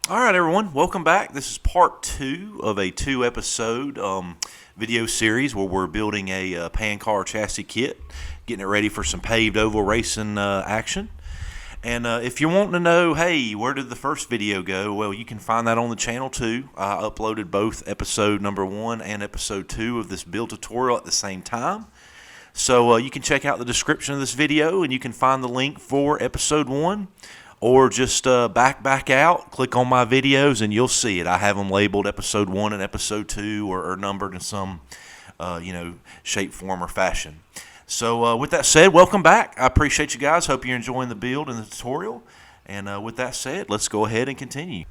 All right, everyone, welcome back. This is part two of a two-episode video series where we're building a pan car chassis kit, getting it ready for some paved oval racing action. And if you're wanting to know, hey, where did the first video go? Well, you can find that on the channel too. I uploaded both episode number 1 and episode 2 of this build tutorial at the same time. So you can check out the description of this video and you can find the link for episode 1. Or just back out, click on my videos, and you'll see it. I have them labeled episode 1 and episode 2 or numbered in some shape, form, or fashion. So with that said, welcome back. I appreciate you guys. Hope you're enjoying the build and the tutorial. And with that said, let's go ahead and continue.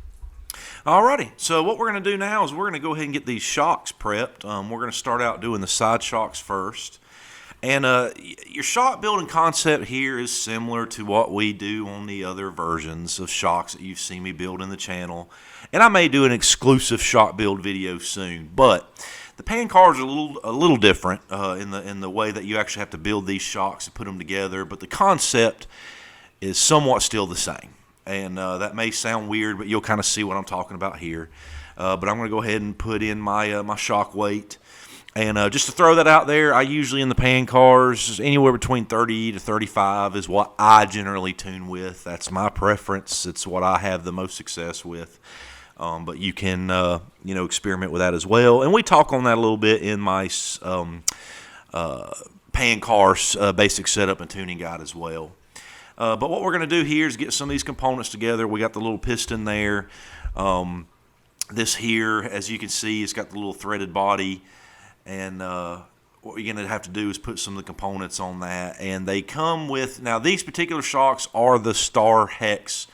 Alrighty, so what we're going to do now is we're going to go ahead and get these shocks prepped. We're going to start out doing the side shocks first. And your shock building concept here is similar to what we do on the other versions of shocks that you've seen me build in the channel. And I may do an exclusive shock build video soon. But the pan cars are a little different in the way that you actually have to build these shocks and put them together. But the concept is somewhat still the same. And that may sound weird, but you'll kind of see what I'm talking about here. But I'm going to go ahead and put in my shock weight. And just to throw that out there, I usually in the pan cars, anywhere between 30 to 35 is what I generally tune with. That's my preference. It's what I have the most success with. But you can, experiment with that as well. And we talk on that a little bit in my pan cars basic setup and tuning guide as well. But what we're going to do here is get some of these components together. We got the little piston there. This here, as you can see, it's got the little threaded body. And what you're going to have to do is put some of the components on that. And they come with, now these particular shocks are the Star Hex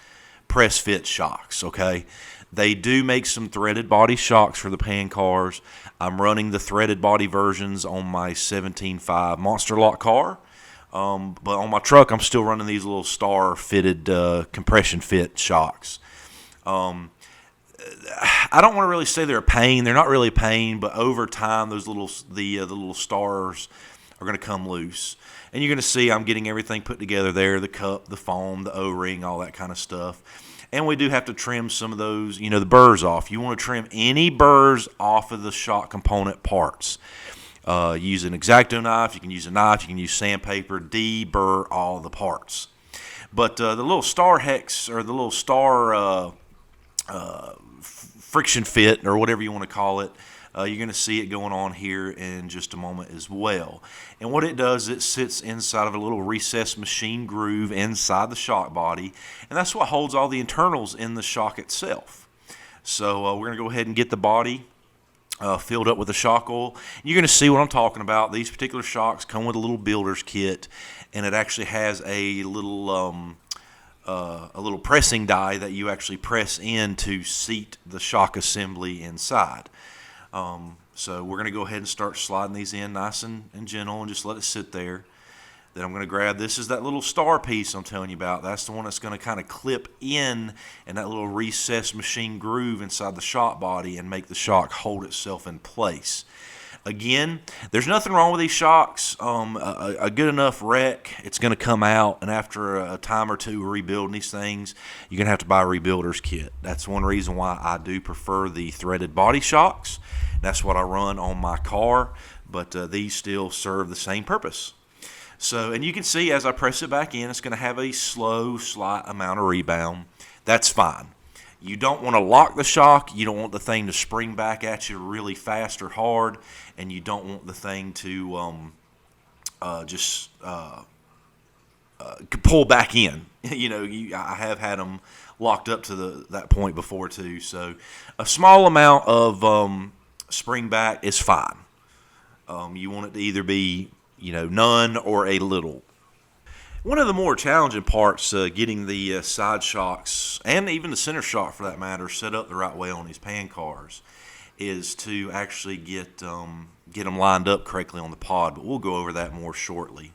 press fit shocks, okay? They do make some threaded body shocks for the pan cars. I'm running the threaded body versions on my 17.5 Monster Lock car. But on my truck, I'm still running these little Star fitted compression fit shocks. I don't want to really say they're a pain. They're not really a pain, but over time, the little stars are going to come loose. And you're going to see I'm getting everything put together there, the cup, the foam, the O-ring, all that kind of stuff. And we do have to trim some of those, the burrs off. You want to trim any burrs off of the shock component parts. Use an X-Acto knife. You can use a knife. You can use sandpaper. De-burr all the parts. But the little Star Hex or the little Star friction fit or whatever you want to call it, you're going to see it going on here in just a moment as well. And what it does, it sits inside of a little recessed machine groove inside the shock body, and that's what holds all the internals in the shock itself. So we're going to go ahead and get the body filled up with the shock oil. You're going to see what I'm talking about. These particular shocks come with a little builder's kit, and it actually has a little pressing die that you actually press in to seat the shock assembly inside. So we're going to go ahead and start sliding these in nice and gentle and just let it sit there. Then I'm going to grab, this is that little star piece I'm telling you about. That's the one that's going to kind of clip in that little recessed machine groove inside the shock body and make the shock hold itself in place. Again, there's nothing wrong with these shocks. A good enough wreck, it's going to come out, and after a time or two rebuilding these things, you're going to have to buy a rebuilder's kit. That's one reason why I do prefer the threaded body shocks. That's what I run on my car, but these still serve the same purpose. So, and you can see as I press it back in, it's going to have a slow, slight amount of rebound. That's fine. You don't want to lock the shock. You don't want the thing to spring back at you really fast or hard, and you don't want the thing to pull back in. I have had them locked up to that point before too. So a small amount of spring back is fine. You want it to either be none or a little. One of the more challenging parts getting the side shocks, and even the center shock for that matter, set up the right way on these pan cars is to actually get them lined up correctly on the pod, but we'll go over that more shortly.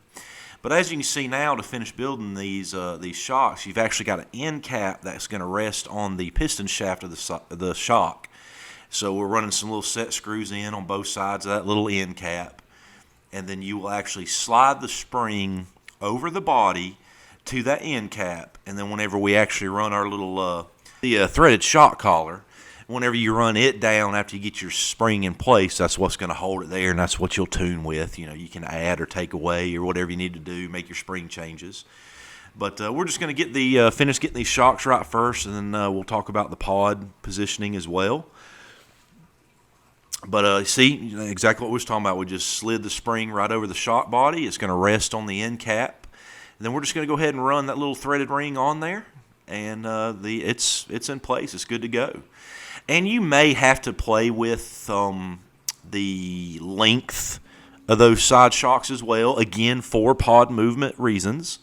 But as you can see now, to finish building these shocks, you've actually got an end cap that's going to rest on the piston shaft of the shock. So we're running some little set screws in on both sides of that little end cap, and then you will actually slide the spring over the body to that end cap, and then whenever we actually run our little The threaded shock collar, whenever you run it down after you get your spring in place, that's what's going to hold it there, and that's what you'll tune with. You can add or take away or whatever you need to do, make your spring changes. But we're just going to get the finish getting these shocks right first, and then we'll talk about the pod positioning as well. But see, exactly what we was talking about. We just slid the spring right over the shock body. It's going to rest on the end cap. And then we're just going to go ahead and run that little threaded ring on there, and it's in place. It's good to go. And you may have to play with the length of those side shocks as well, again, for pod movement reasons.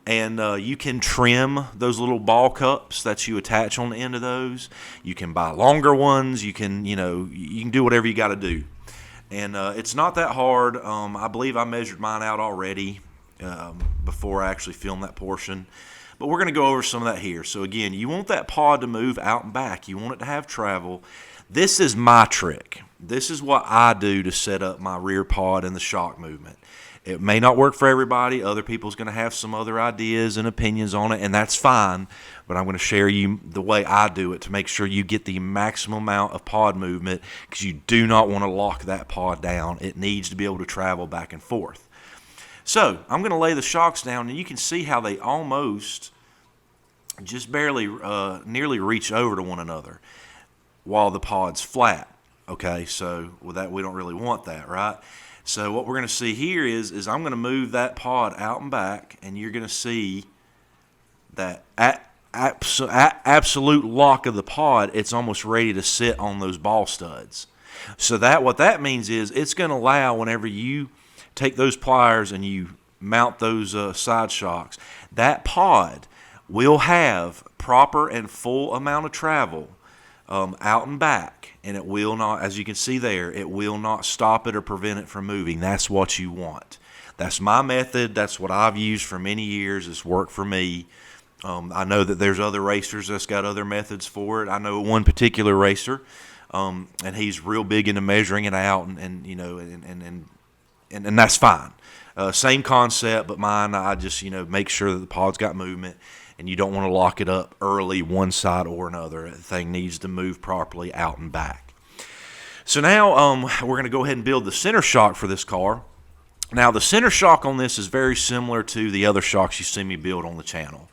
And you can trim those little ball cups that you attach on the end of those. You can buy longer ones. You can do whatever you got to do. And it's not that hard. I believe I measured mine out already before I actually filmed that portion. But we're going to go over some of that here. So again, you want that pod to move out and back. You want it to have travel. This is my trick. This is what I do to set up my rear pod and the shock movement. It may not work for everybody. Other people's going to have some other ideas and opinions on it, and that's fine. But I'm going to share you the way I do it to make sure you get the maximum amount of pod movement, because you do not want to lock that pod down. It needs to be able to travel back and forth. So I'm going to lay the shocks down, and you can see how they almost just barely nearly reach over to one another while the pod's flat. Okay, so with that, we don't really want that, right? So what we're going to see here is I'm going to move that pod out and back, and you're going to see that absolute lock of the pod. It's almost ready to sit on those ball studs. So what that means is it's going to allow, whenever you take those pliers and you mount those side shocks, that pod will have proper and full amount of travel out and back, and it will not, as you can see there, it will not stop it or prevent it from moving. That's what you want. That's my method. That's what I've used for many years. It's worked for me. I know that there's other racers that's got other methods for it. I know one particular racer, and he's real big into measuring it out, and that's fine. Same concept, but mine, I just make sure that the pod's got movement. And you don't want to lock it up early one side or another. The thing needs to move properly out and back. So now we're going to go ahead and build the center shock for this car. Now the center shock on this is very similar to the other shocks you see me build on the channel.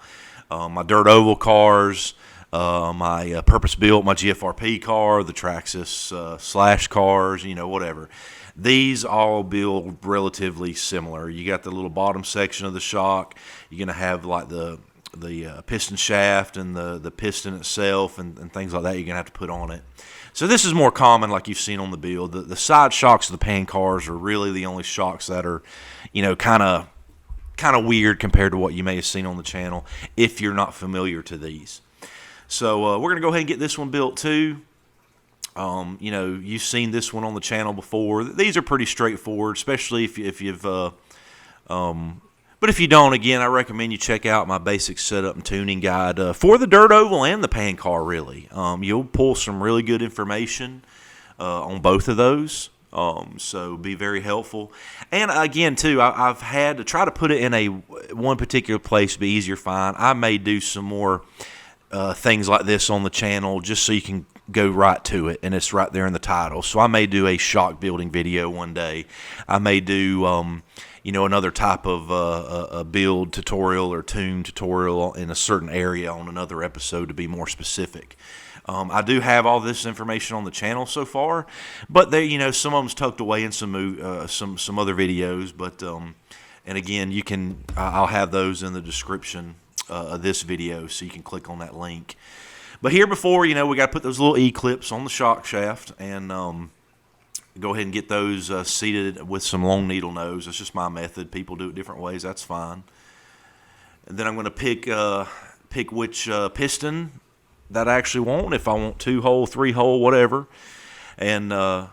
My dirt oval cars, my purpose-built, my GFRP car, the Traxxas slash cars, whatever. These all build relatively similar. You got the little bottom section of the shock. You're going to have like the piston shaft and the piston itself and things like that you're going to have to put on it. So this is more common, like you've seen on the build. The side shocks of the pan cars are really the only shocks that are, kind of weird compared to what you may have seen on the channel if you're not familiar to these. So we're going to go ahead and get this one built too. You've seen this one on the channel before. These are pretty straightforward, especially if you've but if you don't, again, I recommend you check out my basic setup and tuning guide for the dirt oval and the pan car, really. You'll pull some really good information on both of those, so be very helpful. And again, too, I've had to try to put it in one particular place to be easier to find. I may do some more things like this on the channel just so you can go right to it, and it's right there in the title. So I may do a shock building video one day. I may do another type of a build tutorial or tune tutorial in a certain area on another episode to be more specific. I do have all this information on the channel so far, but there, some of them's tucked away in some other videos. But and again, I'll have those in the description of this video, so you can click on that link. But here before, we got to put those little E-clips on the shock shaft and go ahead and get those seated with some long needle nose. That's just my method. People do it different ways. That's fine. And then I'm going to pick which piston that I actually want, if I want 2-hole, 3-hole, whatever. And I'm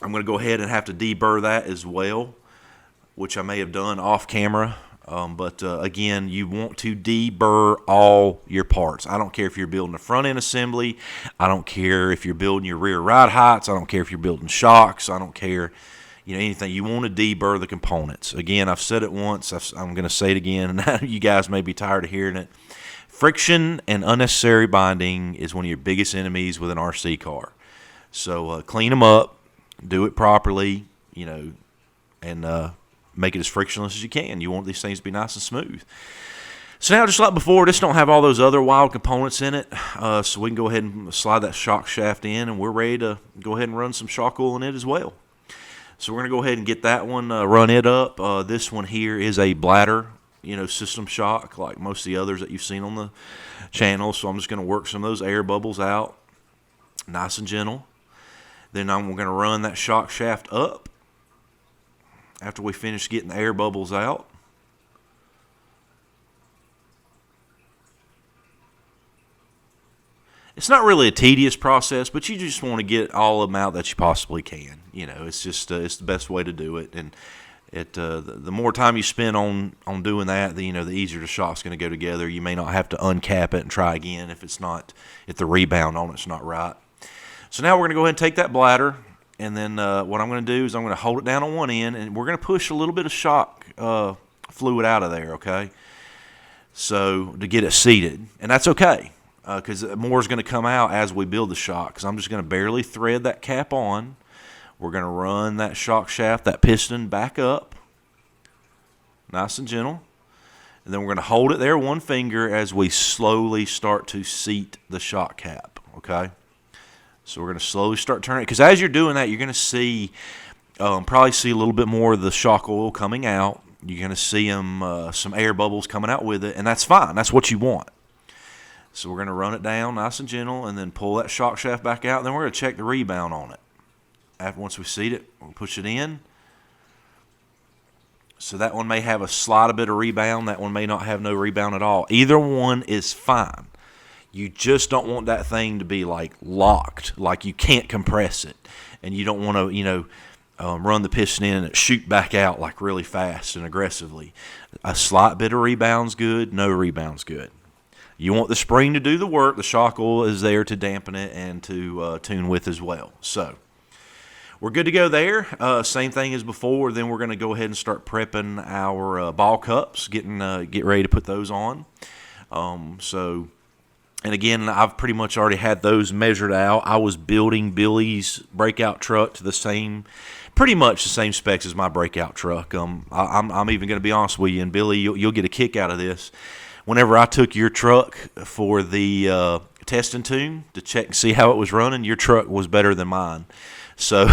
going to go ahead and have to deburr that as well, which I may have done off camera. But again, you want to deburr all your parts. I don't care if you're building a front end assembly. I don't care if you're building your rear ride heights. I don't care if you're building shocks. I don't care, anything. You want to deburr the components. Again, I've said it once. I'm going to say it again. And you guys may be tired of hearing it. Friction and unnecessary binding is one of your biggest enemies with an RC car. So clean them up, do it properly, and make it as frictionless as you can. You want these things to be nice and smooth. So now, just like before, this don't have all those other wild components in it, so we can go ahead and slide that shock shaft in, and we're ready to go ahead and run some shock oil in it as well. So we're going to go ahead and get that one, run it up. This one here is a bladder, system shock, like most of the others that you've seen on the channel. So I'm just going to work some of those air bubbles out, nice and gentle. Then we're going to run that shock shaft up after we finish getting the air bubbles out. It's not really a tedious process, but you just want to get all of them out that you possibly can. It's just it's the best way to do it, and the more time you spend on doing that, the easier the shock's going to go together. You may not have to uncap it and try again if the rebound on it's not right. So now we're going to go ahead and take that bladder, and then what I'm going to do is I'm going to hold it down on one end, and we're going to push a little bit of shock fluid out of there, okay? So to get it seated, and that's okay. Because more is going to come out as we build the shock. Because I'm just going to barely thread that cap on. We're going to run that shock shaft, that piston, back up, nice and gentle. And then we're going to hold it there one finger as we slowly start to seat the shock cap, okay? So we're going to slowly start turning it. Because as you're doing that, you're going to see, probably see a little bit more of the shock oil coming out. You're going to see some air bubbles coming out with it, and that's fine. That's what you want. So we're going to run it down nice and gentle and then pull that shock shaft back out. And then we're going to check the rebound on it. Once we seat it, we'll push it in. So that one may have a slight bit of rebound. That one may not have no rebound at all. Either one is fine. You just don't want that thing to be like locked, like you can't compress it. And you don't want to, run the piston in and shoot back out like really fast and aggressively. A slight bit of rebound's good. No rebound's good. You want the spring to do the work. The shock oil is there to dampen it and to tune with as well. So we're good to go there. Same thing as before. Then we're going to go ahead and start prepping our ball cups, get ready to put those on. And again, I've pretty much already had those measured out. I was building Billy's breakout truck to pretty much the same specs as my breakout truck. I'm even going to be honest with you, and Billy, you'll get a kick out of this. Whenever I took your truck for the test and tune to check and see how it was running, your truck was better than mine. So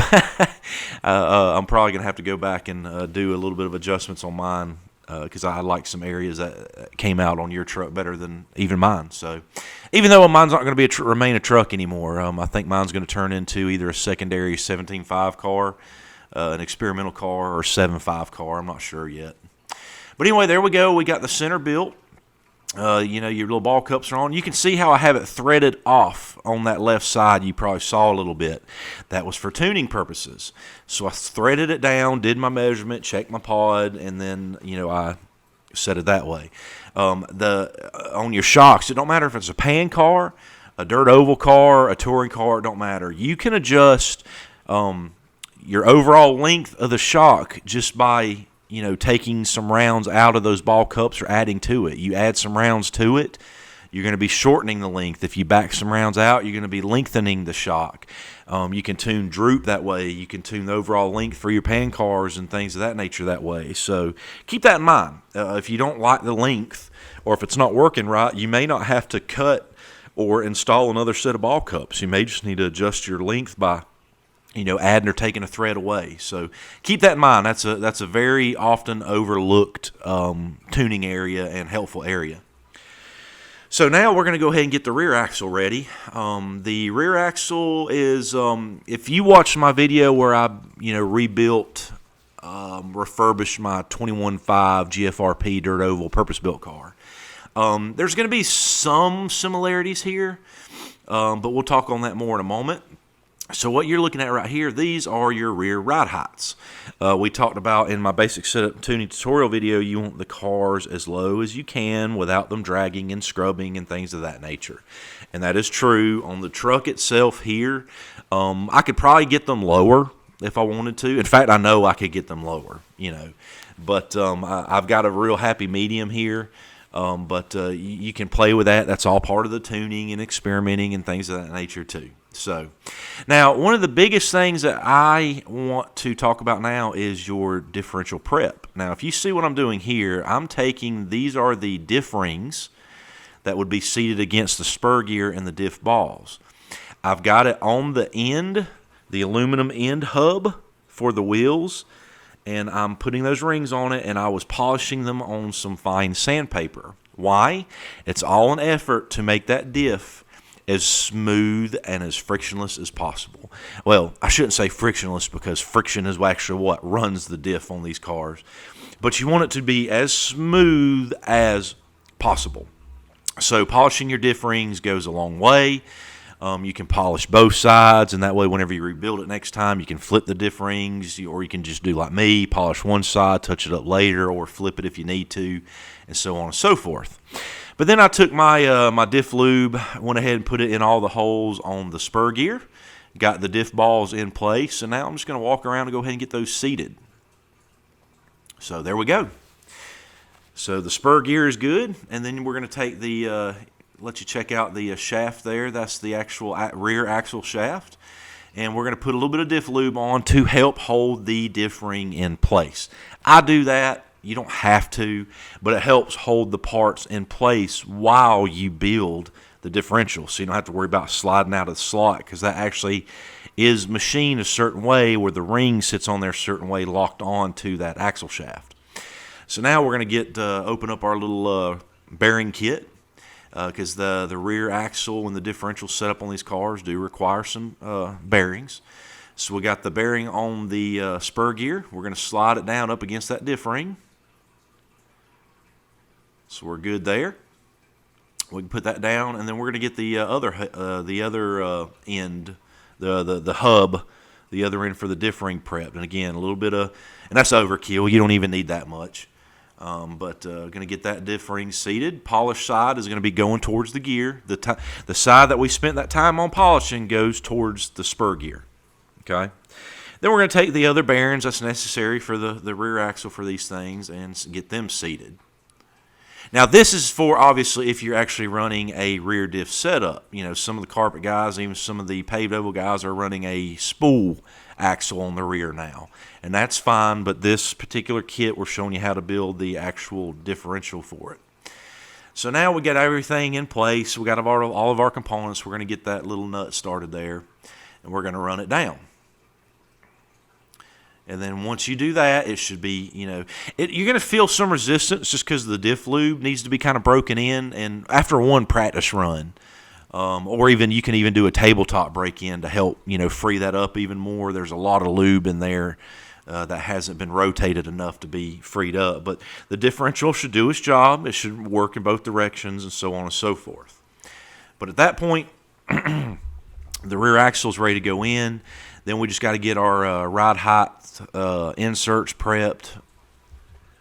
I'm probably going to have to go back and do a little bit of adjustments on mine because I like some areas that came out on your truck better than even mine. So even though mine's not going to be remain a truck anymore, I think mine's going to turn into either a secondary 17.5 car, an experimental car, or 7.5 car. I'm not sure yet. But anyway, there we go. We got the center built. Your little ball cups are on. You can see how I have it threaded off on that left side. You probably saw a little bit. That was for tuning purposes. So I threaded it down, did my measurement, checked my pod, and then, I set it that way. On your shocks, it don't matter if it's a pan car, a dirt oval car, a touring car, it don't matter. You can adjust your overall length of the shock just by taking some rounds out of those ball cups or adding to it. You add some rounds to it, you're going to be shortening the length. If you back some rounds out, you're going to be lengthening the shock. You can tune droop that way. You can tune the overall length for your pan cars and things of that nature that way. So keep that in mind. If you don't like the length or if it's not working right, you may not have to cut or install another set of ball cups. You may just need to adjust your length by adding or taking a thread away. So keep that in mind. That's a very often overlooked tuning area and helpful area. So now we're going to go ahead and get the rear axle ready. The rear axle is, if you watched my video where I rebuilt, refurbished my 21.5 GFRP dirt oval purpose-built car, there's going to be some similarities here, but we'll talk on that more in a moment. So what you're looking at right here, these are your rear ride heights. We talked about in my basic setup tuning tutorial video, you want the cars as low as you can without them dragging and scrubbing and things of that nature. And that is true on the truck itself here. I could probably get them lower if I wanted to. In fact, I know I could get them lower, But I've got a real happy medium here. But you can play with that. That's all part of the tuning and experimenting and things of that nature too. So now one of the biggest things that I want to talk about now is your differential prep. Now if you see what I'm doing here, I'm taking, these are the diff rings that would be seated against the spur gear and the diff balls. I've got it on the end, the aluminum end hub for the wheels, and I'm putting those rings on it, and I was polishing them on some fine sandpaper. Why? It's all an effort to make that diff as smooth and as frictionless as possible. Well, I shouldn't say frictionless, because friction is actually what runs the diff on these cars. But you want it to be as smooth as possible. So polishing your diff rings goes a long way. You can polish both sides, and that way whenever you rebuild it next time, you can flip the diff rings, or you can just do like me, polish one side, touch it up later, or flip it if you need to, and so on and so forth. But then I took my my diff lube, went ahead and put it in all the holes on the spur gear, got the diff balls in place, and now I'm just going to walk around and go ahead and get those seated. So there we go. So the spur gear is good, and then we're going to take the, let you check out the shaft there. That's the actual rear axle shaft. And we're going to put a little bit of diff lube on to help hold the diff ring in place. I do that. You don't have to, but it helps hold the parts in place while you build the differential. So you don't have to worry about sliding out of the slot, because that actually is machined a certain way where the ring sits on there a certain way, locked on to that axle shaft. So now we're going to get open up our little bearing kit, because the rear axle and the differential setup on these cars do require some bearings. So we got the bearing on the spur gear. We're going to slide it down up against that diff ring. So we're good there. We can put that down, and then we're going to get the other end, the hub, the other end for the diff ring prepped. And again, a little bit of, and that's overkill. You don't even need that much. But going to get that diff ring seated. Polished side is going to be going towards the gear. The side that we spent that time on polishing goes towards the spur gear. Okay. Then we're going to take the other bearings that's necessary for the rear axle for these things and get them seated. Now this is for, obviously, if you're actually running a rear diff setup. You know, some of the carpet guys, even some of the paved oval guys, are running a spool axle on the rear now, and that's fine. But this particular kit, we're showing you how to build the actual differential for it. So now we got everything in place. We got all of our components. We're going to get that little nut started there, and we're going to run it down. And then once you do that, it should be, you know, you're going to feel some resistance just because the diff lube needs to be kind of broken in. And after one practice run, or even you can even do a tabletop break-in to help, you know, free that up even more. There's a lot of lube in there that hasn't been rotated enough to be freed up. But the differential should do its job. It should work in both directions and so on and so forth. But at that point, the rear axle is ready to go in. Then we just got to get our ride height inserts prepped.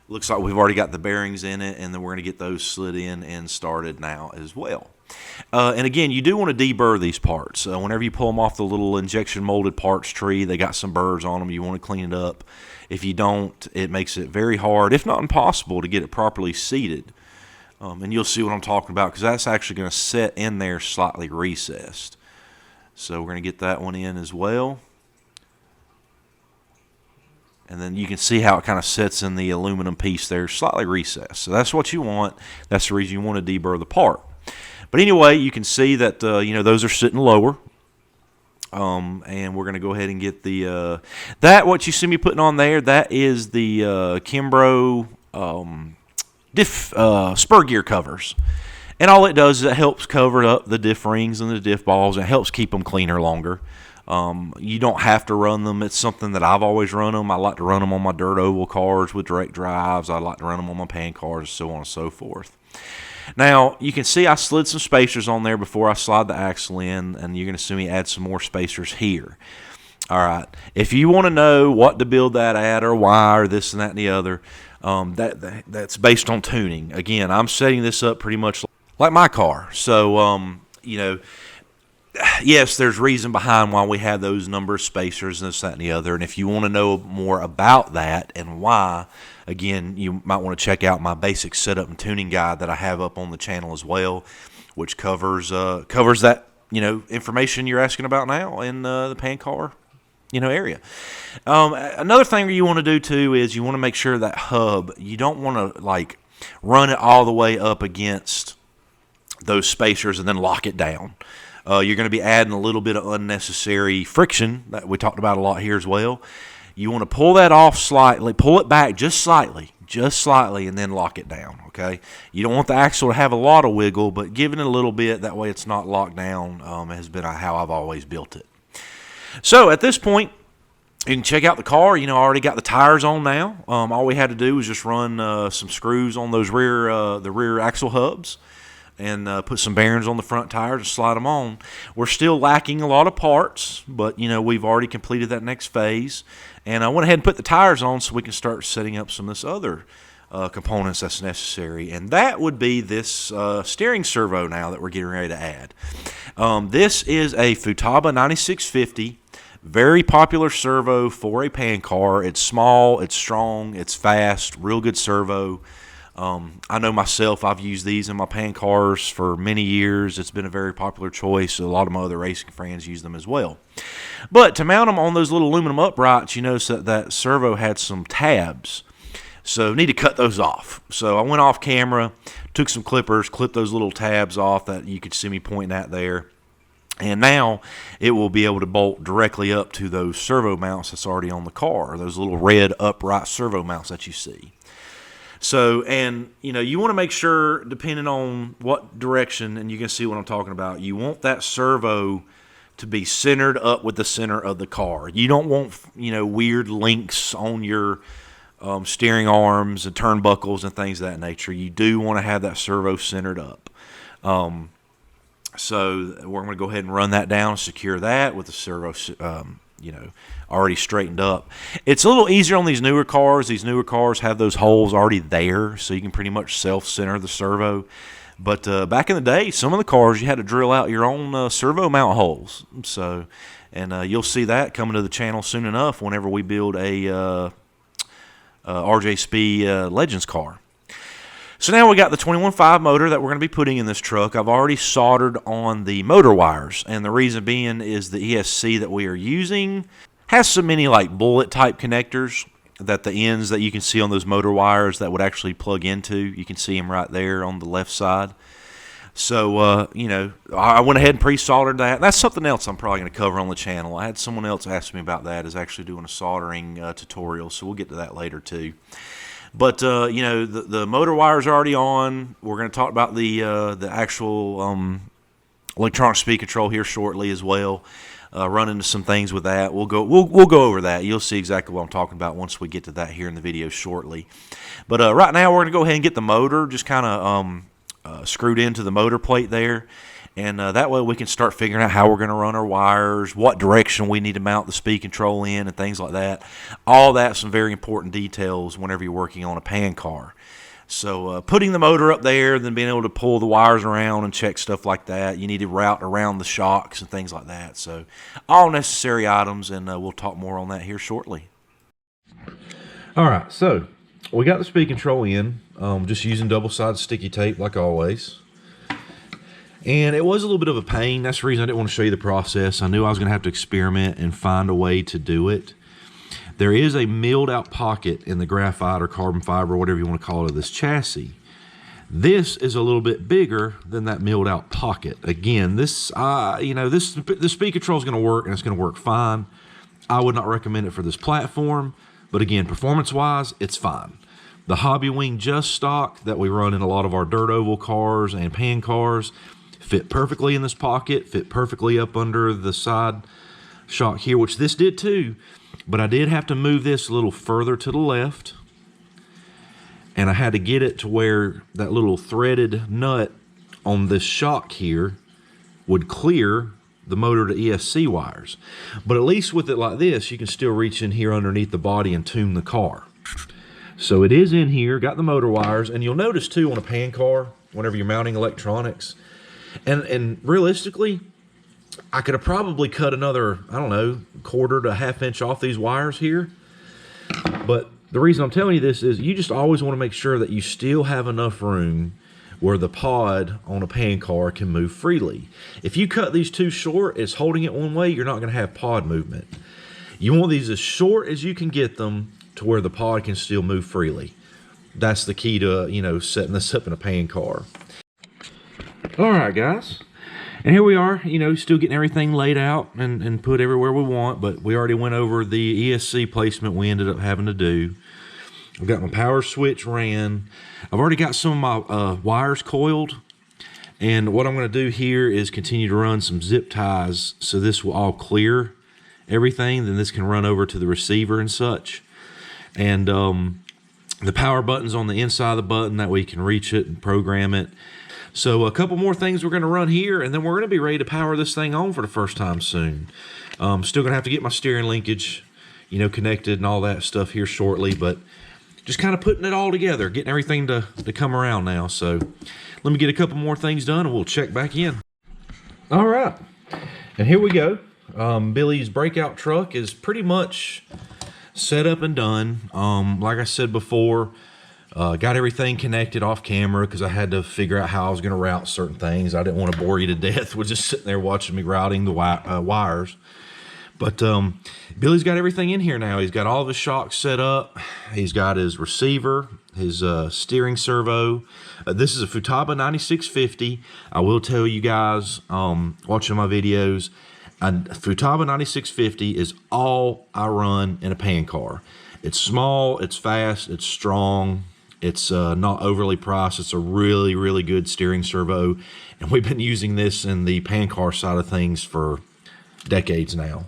Looks like we've already got the bearings in it, and then we're going to get those slid in and started now as well. And again, you do want to deburr these parts. Whenever you pull them off the little injection molded parts tree, they got some burrs on them. You want to clean it up. If you don't, it makes it very hard, if not impossible, to get it properly seated. And you'll see what I'm talking about, because that's actually going to set in there slightly recessed. So we're going to get that one in as well. And then you can see how it kind of sets in the aluminum piece there, slightly recessed. So that's what you want. That's the reason you want to deburr the part. But anyway, you can see that you know, those are sitting lower. And we're going to go ahead and get the what you see me putting on there. That is the Kimbrough spur gear covers. And all it does is it helps cover up the diff rings and the diff balls. It helps keep them cleaner longer. You don't have to run them. It's something that I've always run them. I like to run them on my dirt oval cars with direct drives. I like to run them on my pan cars, so on and so forth. Now, you can see I slid some spacers on there before I slide the axle in, and you're going to see me add some more spacers here. All right. If you want to know what to build that at or why or this and that and the other, that's based on tuning. Again, I'm setting this up pretty much like my car. So, you know, yes, there's reason behind why we have those number of spacers and this, that, and the other. And if you want to know more about that and why, again, you might want to check out my basic setup and tuning guide that I have up on the channel as well, which covers that information you're asking about now in the pan car area. Another thing you want to do too is you want to make sure that hub, you don't want to like run it all the way up against those spacers and then lock it down. You're going to be adding a little bit of unnecessary friction that we talked about a lot here as well. You want to pull that off slightly, pull it back just slightly, and then lock it down, okay? You don't want the axle to have a lot of wiggle, but give it a little bit, that way it's not locked down, has been how I've always built it. So at this point, you can check out the car. I already got the tires on now. All we had to do was just run some screws on those the rear axle hubs, and put some bearings on the front tires and slide them on. We're still lacking a lot of parts, but we've already completed that next phase. And I went ahead and put the tires on so we can start setting up some of this other components that's necessary. And that would be this steering servo now that we're getting ready to add. This is a Futaba 9650, very popular servo for a pan car. It's small, it's strong, it's fast, real good servo. I know myself, I've used these in my pan cars for many years. It's been a very popular choice. A lot of my other racing friends use them as well. But to mount them on those little aluminum uprights, you notice that servo had some tabs. So need to cut those off. So I went off camera, took some clippers, clipped those little tabs off that you could see me pointing at there. And now it will be able to bolt directly up to those servo mounts that's already on the car, those little red upright servo mounts that you see. So, and you want to make sure, depending on what direction, and you can see what I'm talking about, you want that servo to be centered up with the center of the car. You don't want, weird links on your steering arms and turnbuckles and things of that nature. You do want to have that servo centered up. So we're going to go ahead and run that down, secure that with the servo, already straightened up. It's a little easier on these newer cars. These newer cars have those holes already there, so you can pretty much self-center the servo. But back in the day, some of the cars, you had to drill out your own servo mount holes. So, and you'll see that coming to the channel soon enough whenever we build a RJSP Legends car. So now we got the 21.5 motor that we're going to be putting in this truck. I've already soldered on the motor wires, and the reason being is the ESC that we are using has so many like bullet type connectors that the ends that you can see on those motor wires that would actually plug into, you can see them right there on the left side. So, I went ahead and pre-soldered that. That's something else I'm probably going to cover on the channel. I had someone else ask me about that, is actually doing a soldering tutorial, so we'll get to that later too. But, the motor wires are already on. We're going to talk about the actual electronic speed control here shortly as well. Run into some things with that. We'll go over that. You'll see exactly what I'm talking about once we get to that here in the video shortly. But right now we're going to go ahead and get the motor just kind of screwed into the motor plate there. And that way we can start figuring out how we're going to run our wires, what direction we need to mount the speed control in, and things like that. All that's some very important details whenever you're working on a pan car. So putting the motor up there, then being able to pull the wires around and check stuff like that. You need to route around the shocks and things like that. So all necessary items, and we'll talk more on that here shortly. All right, so we got the speed control in, just using double-sided sticky tape like always. And it was a little bit of a pain. That's the reason I didn't want to show you the process. I knew I was going to have to experiment and find a way to do it. There is a milled out pocket in the graphite or carbon fiber, or whatever you want to call it, of this chassis. This is a little bit bigger than that milled out pocket. Again, the speed control is going to work, and it's going to work fine. I would not recommend it for this platform, but again, performance-wise, it's fine. The Hobby Wing Just Stock that we run in a lot of our dirt oval cars and pan cars fit perfectly in this pocket, fit perfectly up under the side shock here, which this did too. But I did have to move this a little further to the left, and I had to get it to where that little threaded nut on this shock here would clear the motor to ESC wires. But at least with it like this, you can still reach in here underneath the body and tune the car. So it is in here, got the motor wires, and you'll notice too on a pan car, whenever you're mounting electronics, and realistically, I could have probably cut another, I don't know, quarter to a half inch off these wires here. But the reason I'm telling you this is you just always want to make sure that you still have enough room where the pod on a pan car can move freely. If you cut these too short, it's holding it one way, you're not going to have pod movement. You want these as short as you can get them to where the pod can still move freely. That's the key to, you know, setting this up in a pan car. All right, guys. And here we are, you know, still getting everything laid out and put everywhere we want, but we already went over the ESC placement we ended up having to do. I've got my power switch ran. I've already got some of my wires coiled. And what I'm going to do here is continue to run some zip ties so this will all clear everything. Then this can run over to the receiver and such. And the power button's on the inside of the button. That way you can reach it and program it. So a couple more things we're going to run here, and then we're going to be ready to power this thing on for the first time soon. Still going to have to get my steering linkage, you know, connected and all that stuff here shortly, but just kind of putting it all together, getting everything to come around now. So let me get a couple more things done and we'll check back in. All right, and here we go. Billy's breakout truck is pretty much set up and done. Like I said before, got everything connected off camera because I had to figure out how I was going to route certain things. I didn't want to bore you to death with just sitting there watching me routing the wires. But Billy's got everything in here now. He's got all of his shocks set up. He's got his receiver, his steering servo. This is a Futaba 9650. I will tell you guys, watching my videos, Futaba 9650 is all I run in a pan car. It's small, it's fast, it's strong. It's not overly priced. It's a really, really good steering servo. And we've been using this in the pan car side of things for decades now.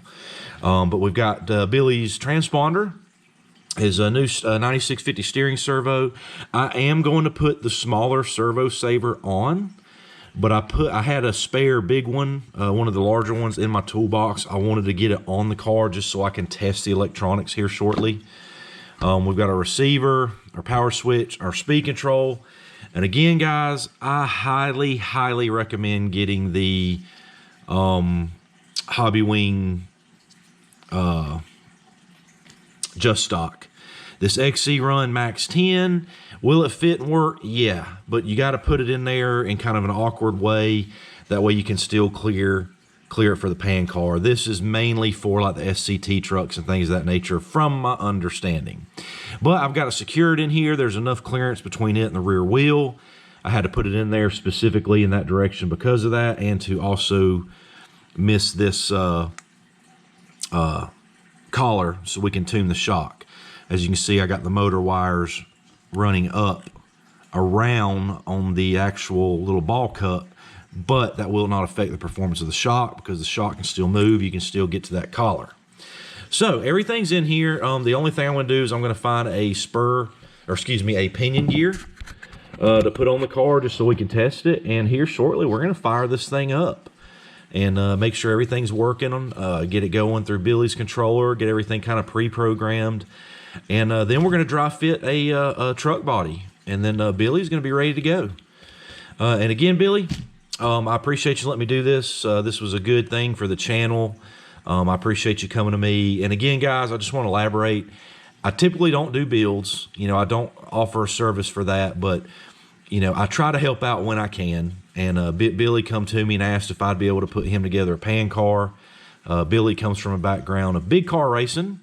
But we've got Billy's transponder, his new 9650 steering servo. I am going to put the smaller servo saver on, but I had a spare big one, one of the larger ones in my toolbox. I wanted to get it on the car just so I can test the electronics here shortly. We've got our receiver, our power switch, our speed control. And again, guys, I highly, highly recommend getting the Hobby Wing Just Stock. This XC Run Max 10, will it fit and work? Yeah, but you got to put it in there in kind of an awkward way. That way you can still clear it for the pan car. This is mainly for like the SCT trucks and things of that nature from my understanding. But I've got it secured in here. There's enough clearance between it and the rear wheel. I had to put it in there specifically in that direction because of that, and to also miss this collar so we can tune the shock. As you can see, I got the motor wires running up around on the actual little ball cup, but that will not affect the performance of the shock because the shock can still move. You can still get to that collar. So everything's in here. The only thing I'm going to do is I'm going to find a a pinion gear to put on the car just so we can test it. And here shortly, we're going to fire this thing up and make sure everything's working, get it going through Billy's controller, get everything kind of pre-programmed. And then we're going to dry fit a truck body. And then Billy's going to be ready to go. And again, Billy, I appreciate you letting me do this. This was a good thing for the channel. I appreciate you coming to me. And again, guys, I just want to elaborate. I typically don't do builds. You know, I don't offer a service for that, but you know, I try to help out when I can. And Billy come to me and asked if I'd be able to put him together a pan car. Billy comes from a background of big car racing.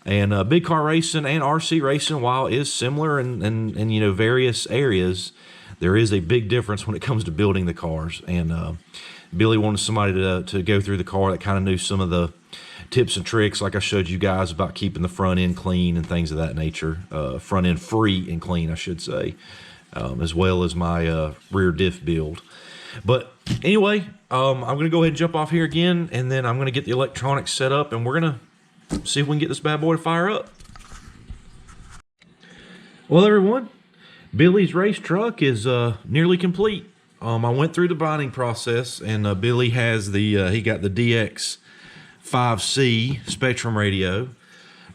And big car racing and RC racing, while it is similar in you know, various areas, there is a big difference when it comes to building the cars. And Billy wanted somebody to go through the car that kind of knew some of the tips and tricks, like I showed you guys, about keeping the front end clean and things of that nature. Front end free and clean, I should say, as well as my rear diff build. But anyway, I'm going to go ahead and jump off here again, and then I'm going to get the electronics set up, and we're going to see if we can get this bad boy to fire up. Well, everyone, Billy's race truck is nearly complete. I went through the bonding process, and Billy has the he got the DX5C Spectrum radio.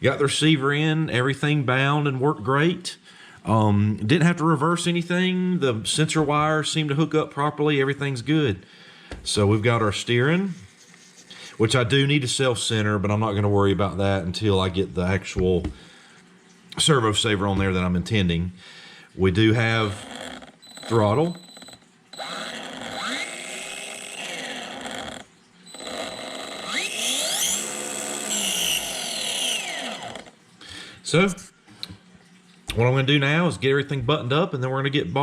Got the receiver in, everything bound and worked great. Didn't have to reverse anything. The sensor wires seem to hook up properly. Everything's good. So we've got our steering, which I do need to self-center, but I'm not going to worry about that until I get the actual servo saver on there that I'm intending. We do have throttle. So what I'm going to do now is get everything buttoned up, and then we're going to get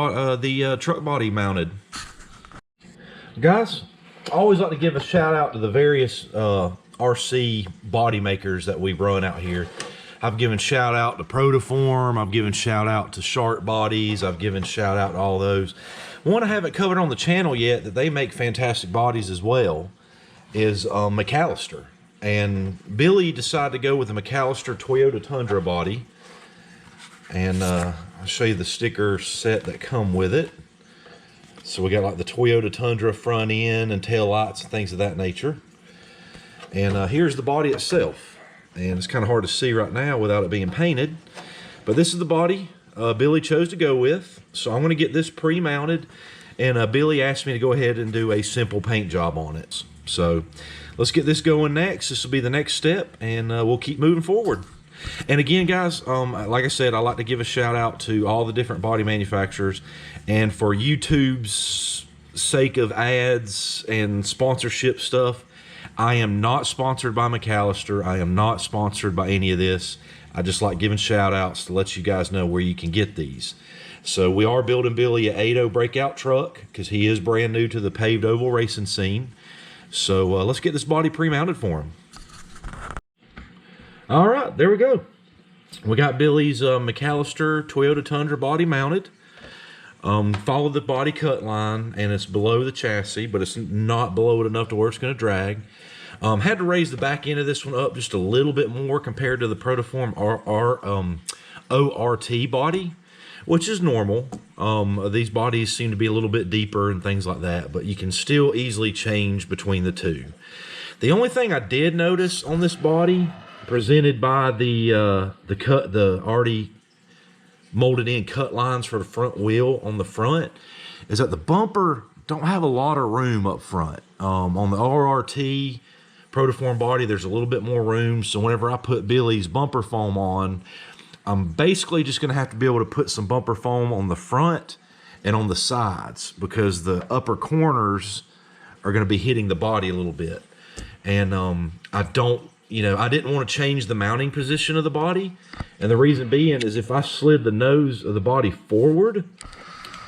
the truck body mounted. Guys, I always like to give a shout out to the various RC body makers that we run out here. I've given shout out to Protoform, I've given shout out to Sharp Bodies, I've given shout out to all those. One I haven't covered on the channel yet that they make fantastic bodies as well is McAllister. And Billy decided to go with the McAllister Toyota Tundra body. And I'll show you the sticker set that come with it. So we got like the Toyota Tundra front end and tail lights and things of that nature. And here's the body itself. And it's kind of hard to see right now without it being painted. But this is the body Billy chose to go with. So I'm going to get this pre-mounted. And Billy asked me to go ahead and do a simple paint job on it. So let's get this going next. This will be the next step, and we'll keep moving forward. And again, guys, like I said, I like to give a shout out to all the different body manufacturers. And for YouTube's sake of ads and sponsorship stuff, I am not sponsored by McAllister. I am not sponsored by any of this. I just like giving shout outs to let you guys know where you can get these. So we are building Billy a 8.0 breakout truck because he is brand new to the paved oval racing scene. So let's get this body pre-mounted for him. All right, there we go. We got Billy's McAllister Toyota Tundra body mounted. Follow the body cut line, and it's below the chassis, but it's not below it enough to where it's going to drag. Had to raise the back end of this one up just a little bit more compared to the Protoform ORT body, which is normal. These bodies seem to be a little bit deeper and things like that, but you can still easily change between the two. The only thing I did notice on this body, presented by the already molded in cut lines for the front wheel on the front, is that the bumper don't have a lot of room up front. On the ORT Protoform body, there's a little bit more room, so whenever I put Billy's bumper foam on, I'm basically just going to have to be able to put some bumper foam on the front and on the sides, because the upper corners are going to be hitting the body a little bit. And I didn't want to change the mounting position of the body. And the reason being is if I slid the nose of the body forward,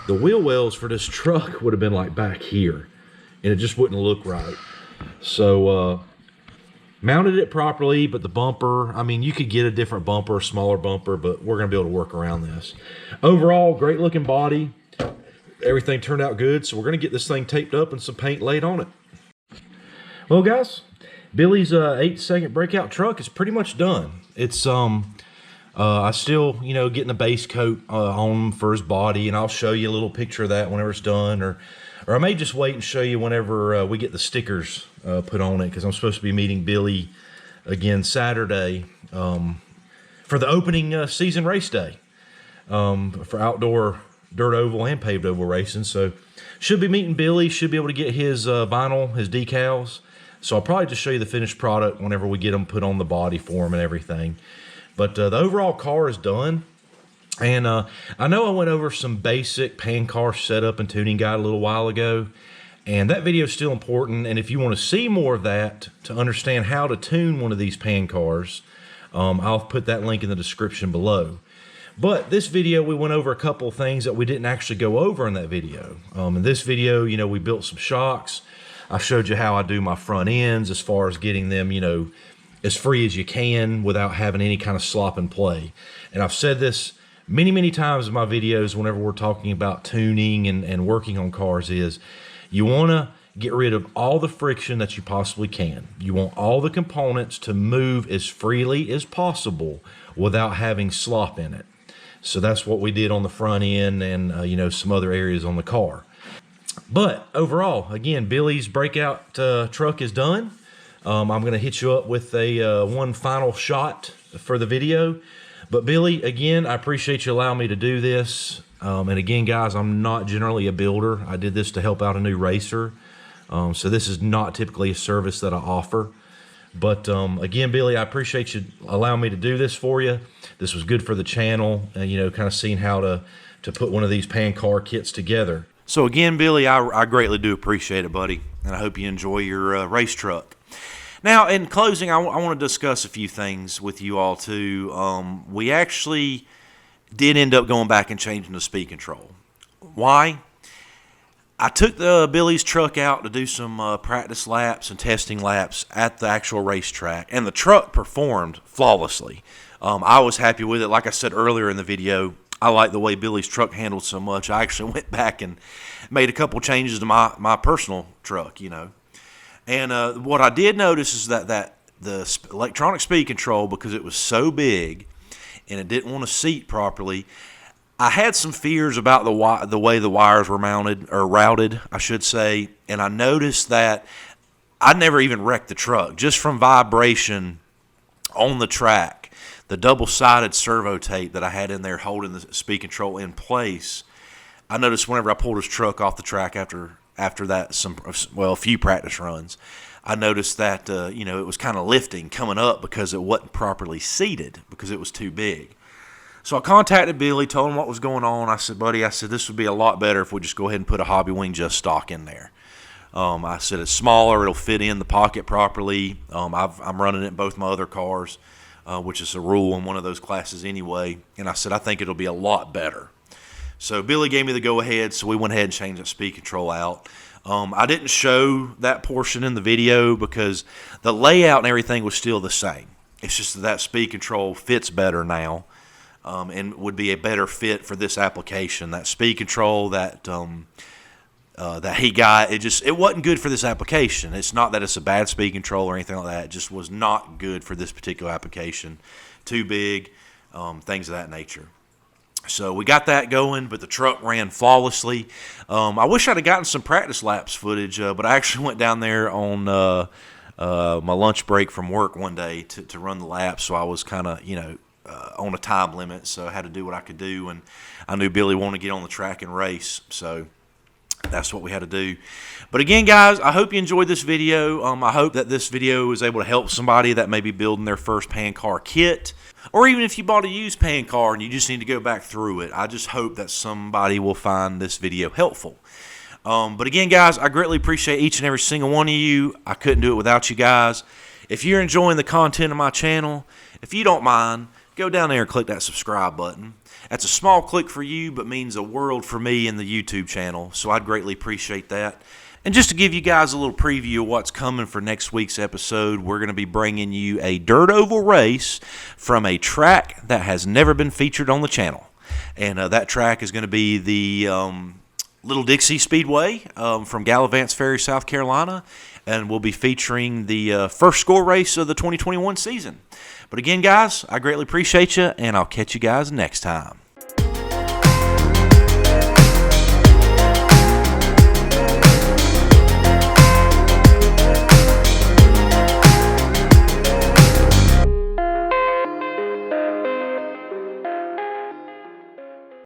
the wheel wells for this truck would have been like back here, and it just wouldn't look right. So mounted it properly, but the bumper, I mean, you could get a different bumper, a smaller bumper, but we're going to be able to work around this. Overall, great looking body. Everything turned out good, so we're going to get this thing taped up and some paint laid on it. Well, guys, Billy's 8-second breakout truck is pretty much done. It's I still, getting a base coat on for his body, and I'll show you a little picture of that whenever it's done, or I may just wait and show you whenever we get the stickers put on it, because I'm supposed to be meeting Billy again Saturday for the opening season race day for outdoor dirt oval and paved oval racing. So should be meeting Billy, should be able to get his vinyl, his decals. So I'll probably just show you the finished product whenever we get them put on the body for him and everything. But the overall car is done. And I know I went over some basic pan car setup and tuning guide a little while ago. And that video is still important. And if you want to see more of that to understand how to tune one of these pan cars, I'll put that link in the description below. But this video, we went over a couple of things that we didn't actually go over in that video. In this video, we built some shocks. I showed you how I do my front ends as far as getting them, as free as you can without having any kind of slop and play. And I've said this many, many times in my videos whenever we're talking about tuning and working on cars, is you want to get rid of all the friction that you possibly can. You want all the components to move as freely as possible without having slop in it. So that's what we did on the front end and, some other areas on the car. But overall, again, Billy's breakout truck is done. I'm going to hit you up with a one final shot for the video. But Billy, again, I appreciate you allowing me to do this. And again, guys, I'm not generally a builder. I did this to help out a new racer. So this is not typically a service that I offer. But again, Billy, I appreciate you allowing me to do this for you. This was good for the channel, you know, kind of seeing how to put one of these pan car kits together. So again, Billy, I greatly do appreciate it, buddy, and I hope you enjoy your race truck. Now, in closing, I want to discuss a few things with you all too. We actually did end up going back and changing the speed control. Why? I took Billy's truck out to do some practice laps and testing laps at the actual racetrack, and the truck performed flawlessly. I was happy with it. Like I said earlier in the video, I like the way Billy's truck handled so much. I actually went back and made a couple changes to my personal truck, you know. And what I did notice is that the electronic speed control, because it was so big and it didn't want to seat properly, I had some fears about the way the wires were mounted, or routed, I should say, and I noticed that I never even wrecked the truck. Just from vibration on the track, the double-sided servo tape that I had in there holding the speed control in place, I noticed whenever I pulled his truck off the track after that, a few practice runs, I noticed that you know, it was kind of lifting, coming up, because it wasn't properly seated, because it was too big. So I contacted Billy, told him what was going on. I said, buddy, this would be a lot better if we just go ahead and put a Hobby Wing Just stock in there. I said it's smaller, it'll fit in the pocket properly. I'm running it in both my other cars, which is a rule in one of those classes anyway. And I said, I think it'll be a lot better. So Billy gave me the go-ahead, so we went ahead and changed that speed control out. I didn't show that portion in the video because the layout and everything was still the same. It's just that speed control fits better now. And would be a better fit for this application. That speed control that he got, it wasn't good for this application. It's not that it's a bad speed control or anything like that. It just was not good for this particular application. Too big, things of that nature. So we got that going, but the truck ran flawlessly. I wish I'd have gotten some practice laps footage, but I actually went down there on my lunch break from work one day to run the laps, so I was kind of, you know, on a time limit, so I had to do what I could do, and I knew Billy wanted to get on the track and race, so that's what we had to do. But again, guys, I hope you enjoyed this video. I hope that this video was able to help somebody that may be building their first pan car kit, or even if you bought a used pan car and you just need to go back through it. I just hope that somebody will find this video helpful. But again, guys, I greatly appreciate each and every single one of you. I couldn't do it without you guys. If you're enjoying the content of my channel, if you don't mind, go down there and click that subscribe button. That's a small click for you, but means a world for me and the YouTube channel, so I'd greatly appreciate that. And just to give you guys a little preview of what's coming for next week's episode, we're going to be bringing you a dirt oval race from a track that has never been featured on the channel. And that track is going to be the Little Dixie Speedway from Gallivants Ferry, South Carolina. And we'll be featuring the first score race of the 2021 season. But again, guys, I greatly appreciate you, and I'll catch you guys next time.